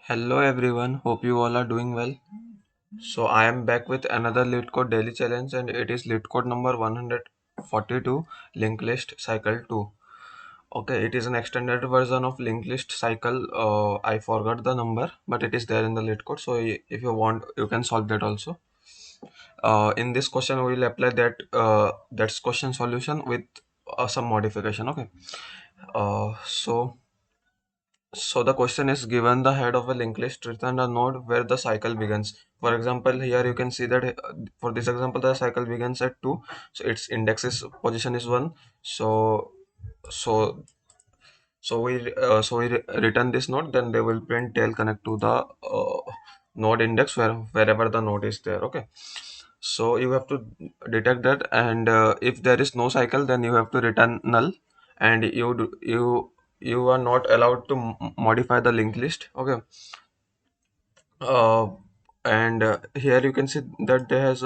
Hello everyone, hope you all are doing well. So I am back with another Leetcode daily challenge and it is Leetcode number 142 linked list cycle 2. Okay, it is an extended version of linked list cycle. I forgot the number, but it is there in the Leetcode. So if you want, you can solve that also. In this question, we will apply that's question solution with some modification. Okay. So the question is given the head of a linked list, return a node where the cycle begins. For example, here you can see that for this example, the cycle begins at 2. So its index is position is 1. So so we return this node, then they will print tail connect to the node index wherever the node is there. Okay. So you have to detect that, and if there is no cycle, then you have to return null, and you are not allowed to modify the linked list. Okay. uh, and here you can see that there has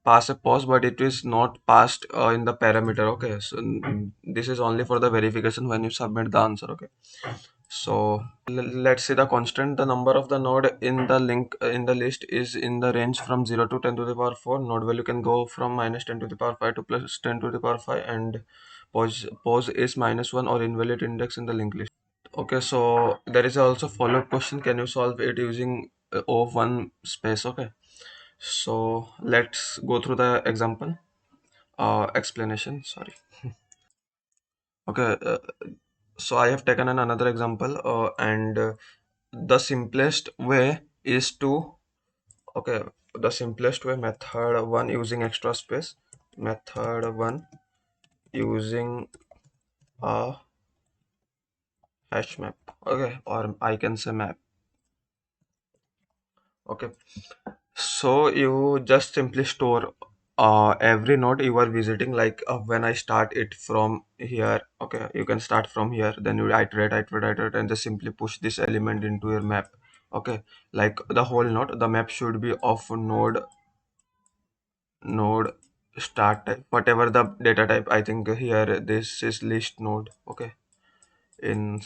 pass a pause, but it is not passed in the parameter. Okay, so this is only for the verification when you submit the answer. Okay. So let's see the constant. The number of the node in the link in the list is in the range from 0 to 10 to the power 4. Node value can go from minus 10 to the power 5 to plus 10 to the power 5, and pause is minus 1 or invalid index in the linked list. Okay, so there is also follow-up question. Can you solve it using of one space? Okay, so let's go through the example explanation. Sorry. Okay, so I have taken another example, and the simplest way is to okay. The simplest way, method one using extra space, method one using a hash map. Okay, or I can say map. Okay, so you just simply store every node you are visiting, like when I start it from here. Okay, you can start from here, then you iterate, and just simply push this element into your map. Okay, like the whole node, the map should be of node start type, whatever the data type. I think here this is list node. Okay, in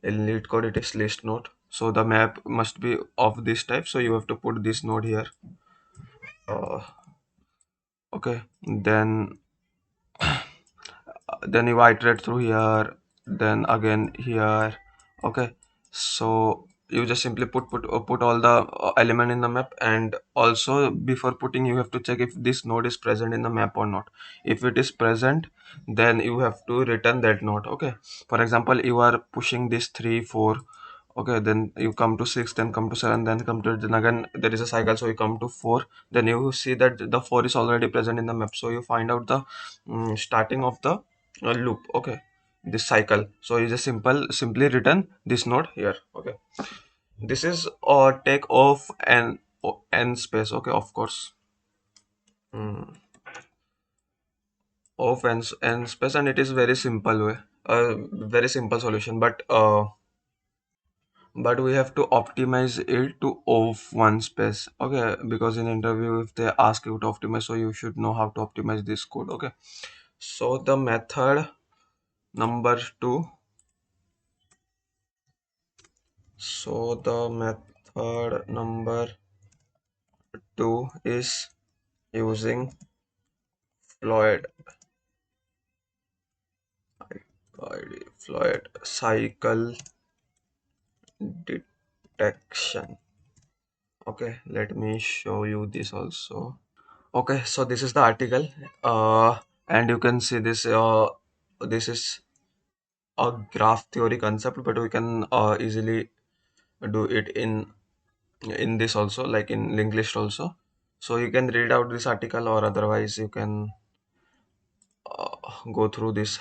lead code it is list node, so the map must be of this type, so you have to put this node here. uh, okay, then you iterate through here, then again here. Okay, so you just simply put all the element in the map, and also before putting you have to check if this node is present in the map or not. If it is present, then you have to return that node. Okay, for example, you are pushing this 3 4. Okay, then you come to 6, then come to 7, then come to, then again there is a cycle, so you come to 4. Then you see that the 4 is already present in the map, so you find out the starting of the loop. Okay, this cycle, so you just simply return this node here. Okay, this is take of n space. Okay, of course, mm, of n space, and it is very simple way, very simple solution, but we have to optimize it to of one space. Okay, because in interview if they ask you to optimize, so you should know how to optimize this code. Okay, so the method number 2, so the method number 2 is using Floyd Floyd cycle detection. Okay, let me show you this also. Okay, so this is the article, and you can see this is a graph theory concept, but we can easily do it in this also, like in linked list also. So you can read out this article, or otherwise you can go through this.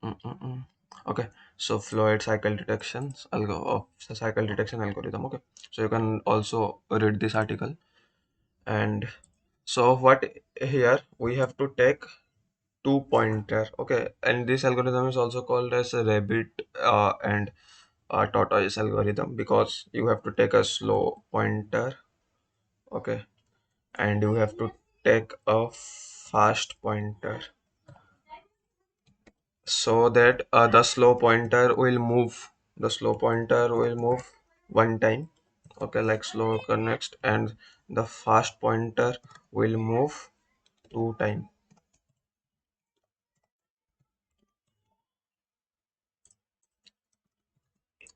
Mm-mm-mm. Okay, so Floyd cycle detections cycle detection algorithm. Okay, so you can also read this article. And so what, here we have to take two pointer. Okay, and this algorithm is also called as a rabbit and tortoise algorithm, because you have to take a slow pointer. Okay, and you have to take a fast pointer, so that the slow pointer will move the slow pointer will move one time, okay, like slow next, and the fast pointer will move two time.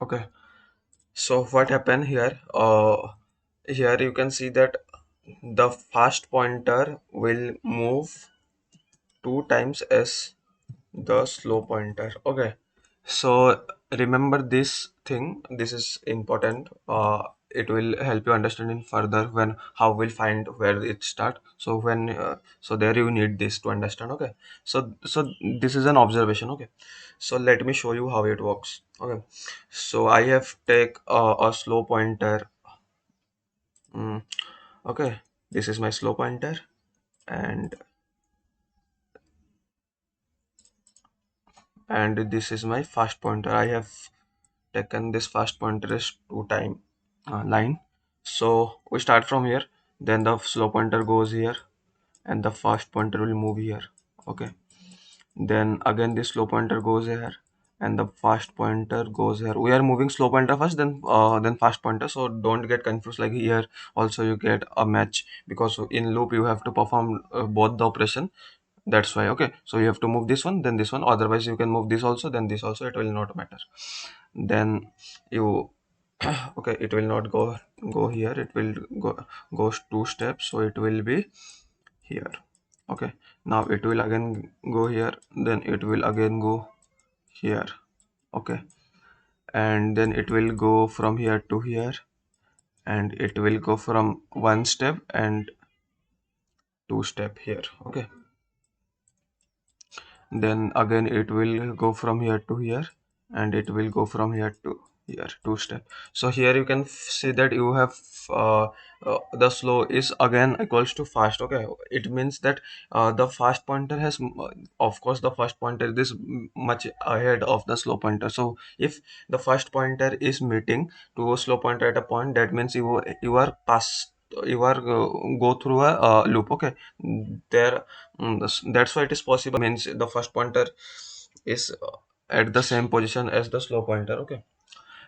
Okay, so what happened here, here you can see that the fast pointer will move two times as the slow pointer. Okay, so remember this thing, this is important. It will help you understanding further when how we'll find where it start. So when so there you need this to understand. Okay, so this is an observation. Okay, so let me show you how it works. Okay, so I have take a slow pointer. mm, okay, this is my slow pointer, and this is my fast pointer. I have taken this fast pointer is two time line. So we start from here, then the slow pointer goes here, and the fast pointer will move here. Okay, then again this slow pointer goes here, and the fast pointer goes here. We are moving slow pointer first, then fast pointer, so don't get confused. Like here also you get a match, because in loop you have to perform both the operation. That's why. Okay, so you have to move this one, then this one, otherwise you can move this also, then this also, it will not matter. Then you okay, it will not go here, it will goes two steps, so it will be here. Okay, now it will again go here, then it will again go here. Okay, and then it will go from here to here, and it will go from one step and two step here. Okay, then again it will go from here to here, and it will go from here to here, two step. So here you can see that you have the slow is again equals to fast. Okay, it means that the fast pointer has of course the first pointer is much ahead of the slow pointer. So if the first pointer is meeting to a slow pointer at a point, that means you are past, you are go through a loop. Okay, there. That's why it is possible. Means the first pointer is at the same position as the slow pointer. Okay.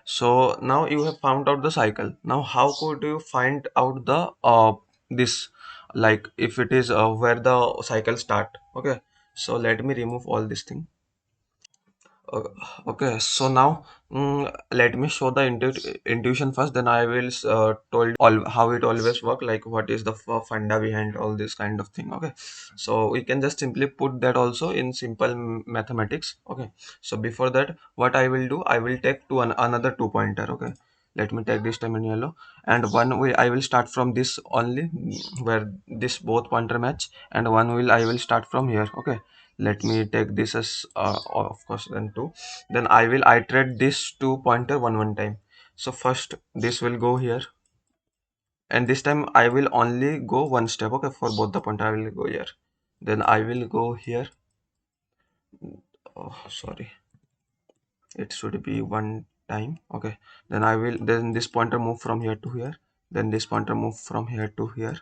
So now you have found out the cycle. Now how could you find out the this, like if it is where the cycle start? Okay. So let me remove all this thing. Uh, okay, so now let me show the intuition first. Then I will told all how it always work. Like what is the funda behind all this kind of thing. Okay, so we can just simply put that also in simple mathematics. Okay, so before that, what I will do, I will take another two pointer. Okay, let me take this time in yellow, and one way I will start from this only, where this both pointer match, and one will I will start from here. Okay, let me take this as of course then two, then I will iterate this two pointer one time. So first this will go here, and this time I will only go one step. Okay, for both the pointer I will go here, then I will go here. Oh sorry, it should be one time. Okay, then I will, then this pointer move from here to here, then this pointer move from here to here,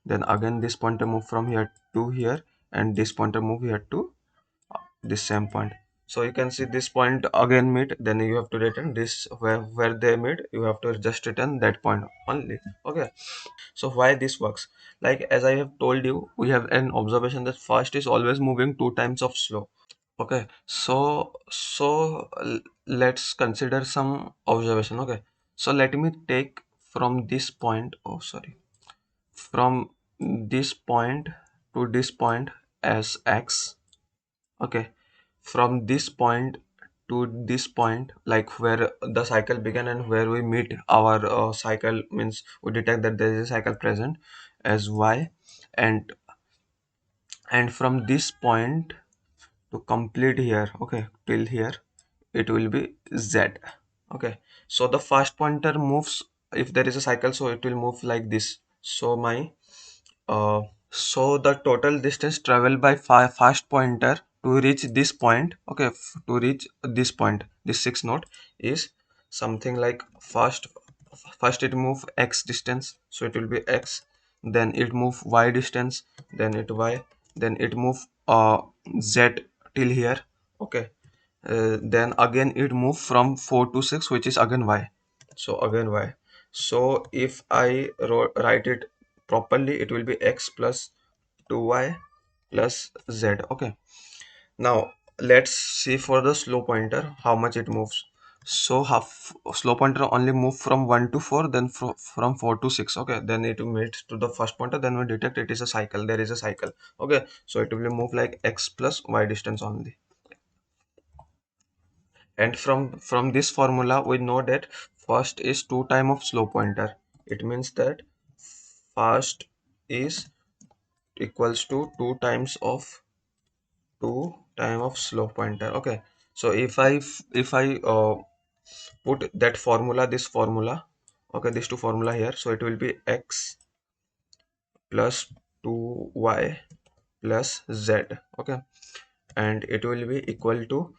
then again this pointer move from here to here, and this pointer move here to this same point. So you can see this point again meet, then you have to return this, where they meet you have to just return that point only. Okay, so why this works, like as I have told you, we have an observation that fast is always moving two times of slow. Okay, so let's consider some observation. Okay, so let me take from this point, oh sorry, from this point to this point as x. Okay, from this point to this point, like where the cycle began and where we meet our cycle, means we detect that there is a cycle present as y, and from this point to complete here, okay, till here, it will be z. Okay, so the fast pointer moves, if there is a cycle, so it will move like this. So my uh, so the total distance traveled by fast pointer to reach this point, okay, to reach this point, this 6 node, is something like first it move x distance, so it will be x, then it move y distance, then it y, then it move z till here. Okay, then again it move from 4 to 6, which is again y. So again y. So if I write it properly, it will be x plus 2y plus z. Okay. Now let's see for the slow pointer how much it moves. So half slow pointer only move from 1 to 4, then from 4 to 6. Okay, then it meets to the first pointer, then we detect it is a cycle. There is a cycle. Okay, so it will move like x plus y distance only. And from this formula we know that first is 2 time of slow pointer. It means that first is equals to 2 times of 2 time of slow pointer. Okay, so if I put that formula, this formula, okay, these two formula here, so it will be x plus 2y plus z. Okay, and it will be equal to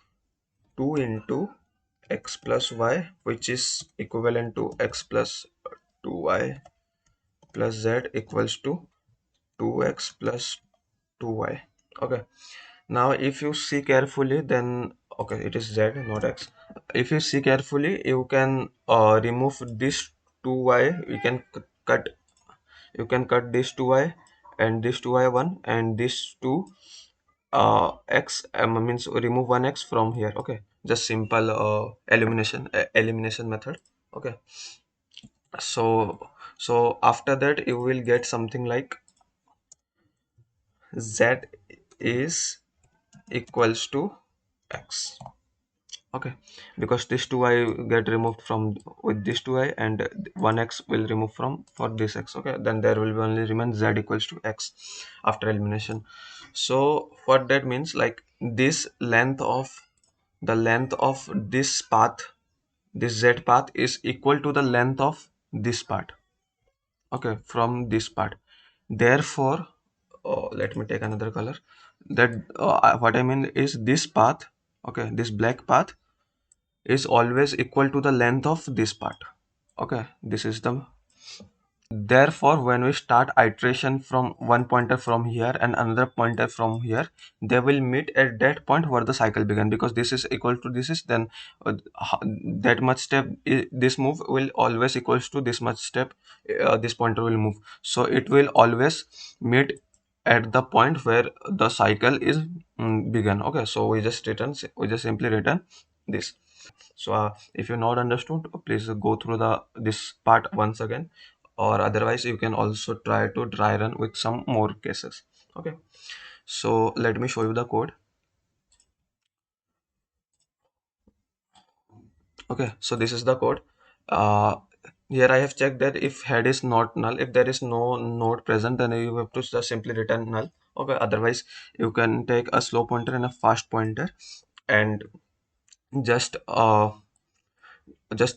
2 into x plus y, which is equivalent to x plus 2y plus z equals to 2x plus 2y. Okay, now if you see carefully, then okay, it is z not x. If you see carefully, you can remove this 2y. You can cut, this 2y and this 2y1 and this 2 x, means remove 1x from here. Okay, just simple elimination method. Okay, so after that you will get something like z is equals to x. Okay, because this 2y get removed from with this 2y, and 1x will remove from for this x. Okay, then there will be only remain z equals to x after elimination. So what that means, like this length of this path, this z path is equal to the length of this part. Okay, from this part. Therefore, let me take another color. That what I mean is this path, okay, this black path is always equal to the length of this part. Okay, this is the, therefore when we start iteration from one pointer from here and another pointer from here, they will meet at that point where the cycle began, because this is equal to this is, then that much step this move will always equals to this much step this pointer will move. So it will always meet at the point where the cycle is begun. Okay, so we just simply return this. So if you not understood, please go through the this part once again, or otherwise you can also try to dry run with some more cases. Okay, so let me show you the code. Okay, so this is the code. uh, Here I have checked that if head is not null, if there is no node present, then you have to just simply return null. Okay, otherwise you can take a slow pointer and a fast pointer and just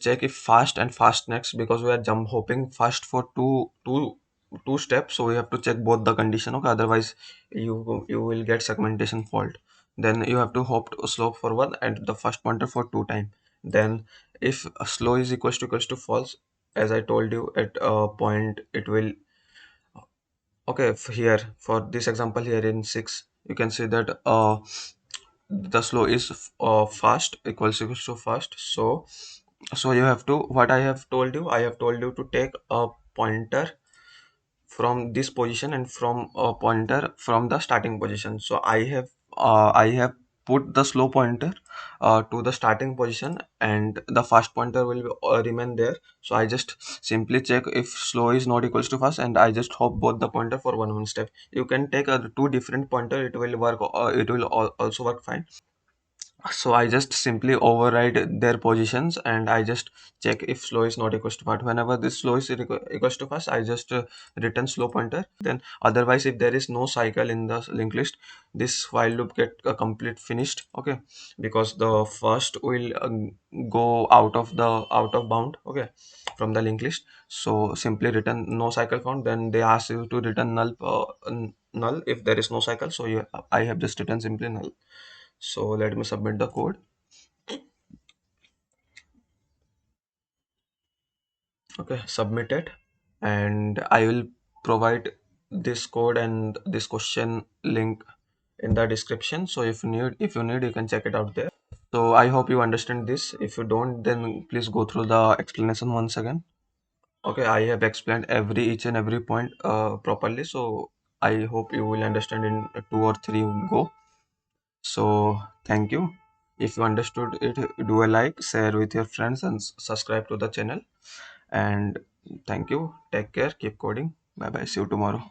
check if fast and fast next, because we are jump hopping fast for two steps, so we have to check both the condition. Okay, otherwise you will get segmentation fault. Then you have to hop to slow for one and the first pointer for two time. Then if slow is equals to false, as I told you at a point, it will, okay, here for this example here in 6, you can see that the slow is fast equals to fast. So you have to, what I have told you to take a pointer from this position and from a pointer from the starting position. So I have put the slow pointer to the starting position, and the fast pointer will remain there. So I just simply check if slow is not equals to fast, and I just hop both the pointer for one step. You can take two different pointer, it will work, it will also work fine. So I just simply override their positions, and I just check if slow is not equals to fast. Whenever this slow is equals to fast, I just return slow pointer. Then otherwise, if there is no cycle in the linked list, this while loop get complete finished. Okay, because the first will go out of bound. Okay, from the linked list. So simply return no cycle found. Then they ask you to return null, null if there is no cycle. So I have just written simply null. So let me submit the code. Okay, submit it, and I will provide this code and this question link in the description. So if you need, you can check it out there. So I hope you understand this. If you don't, then please go through the explanation once again. Okay, I have explained each and every point properly. So I hope you will understand in two or three go. So thank you. If you understood it, do a like, share with your friends, and subscribe to the channel. And thank you. Take care. Keep coding. Bye bye. See you tomorrow.